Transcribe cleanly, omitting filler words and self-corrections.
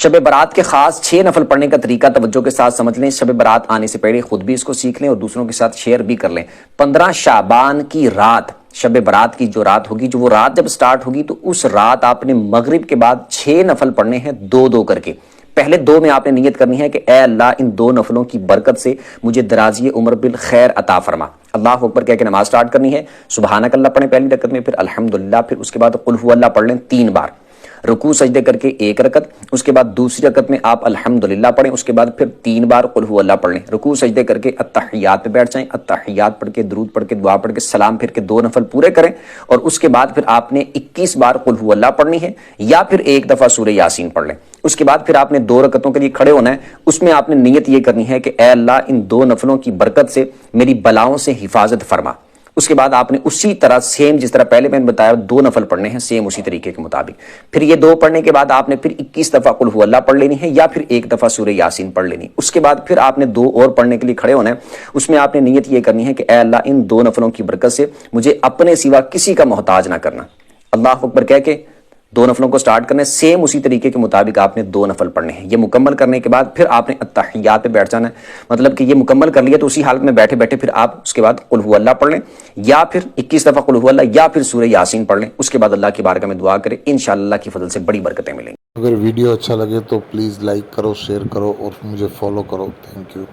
شب برات کے خاص 6 نفل پڑھنے کا طریقہ توجہ کے ساتھ سمجھ لیں. شب برات آنے سے پہلے خود بھی اس کو سیکھ لیں اور دوسروں کے ساتھ شیئر بھی کر لیں. 15 شعبان کی رات، شب برات کی جو رات ہوگی، جو وہ رات جب سٹارٹ ہوگی تو اس رات آپ نے مغرب کے بعد 6 نفل پڑھنے ہیں، 2 کر کے. پہلے 2 میں آپ نے نیت کرنی ہے کہ اے اللہ ان 2 نفلوں کی برکت سے مجھے درازی عمر بالخیر عطا فرما. اللہ اکبر کہہ کے نماز سٹارٹ کرنی ہے. سبحانک اللہ پڑھیں پہلی رکعت میں، پھر الحمدللہ، پھر اس کے بعد قل هو اللہ پڑھ لیں 3 بار. رکوع سجدے کر کے 1 رکعت، اس کے بعد دوسری رکعت میں آپ الحمدللہ پڑھیں، اس کے بعد پھر 3 بار قل هو اللہ پڑھ لیں. رکوع سجدے کر کے اتحیات پہ بیٹھ جائیں، اتحیات پڑھ کے درود پڑھ کے دعا پڑھ کے سلام پھر کے 2 نفل پورے کریں، اور اس کے بعد پھر آپ نے 21 بار قل هو اللہ پڑھنی ہے، یا پھر 1 دفعہ سورہ یاسین پڑھ لیں. اس کے بعد پھر آپ نے 2 رکعتوں کے لیے کھڑے ہونا ہے. اس میں آپ نے نیت یہ کرنی ہے کہ اے اللہ ان 2 نفلوں کی برکت سے میری بلاؤں سے حفاظت فرما. اس کے بعد آپ نے اسی طرح سیم جس طرح پہلے میں نے بتایا 2 نفل پڑھنے ہیں، سیم اسی طریقے کے مطابق. پھر یہ 2 پڑھنے کے بعد آپ نے پھر 21 دفعہ قل هو اللہ پڑھ لینی ہے، یا پھر 1 دفعہ سورہ یاسین پڑھ لینی. اس کے بعد پھر آپ نے 2 اور پڑھنے کے لیے کھڑے ہونا ہے. اس میں آپ نے نیت یہ کرنی ہے کہ اے اللہ ان 2 نفلوں کی برکت سے مجھے اپنے سوا کسی کا محتاج نہ کرنا. اللہ اکبر کہہ کے 2 نفلوں کو سٹارٹ کرنا ہے. سیم اسی طریقے کے مطابق آپ نے 2 نفل پڑھنے ہیں. یہ مکمل کرنے کے بعد پھر آپ نے اتحیات پہ بیٹھ جانا ہے. مطلب کہ یہ مکمل کر لیا تو اسی حالت میں بیٹھے بیٹھے پھر آپ اس کے بعد قل هو اللہ پڑھ لیں، یا پھر 21 دفعہ قل هو اللہ، یا پھر سورہ یاسین پڑھ لیں. اس کے بعد اللہ کی بارگاہ میں دعا کریں، انشاءاللہ اللہ کی فضل سے بڑی برکتیں ملیں گی. اگر ویڈیو اچھا لگے تو پلیز لائک کرو، شیئر کرو اور مجھے فالو کرو. Thank you.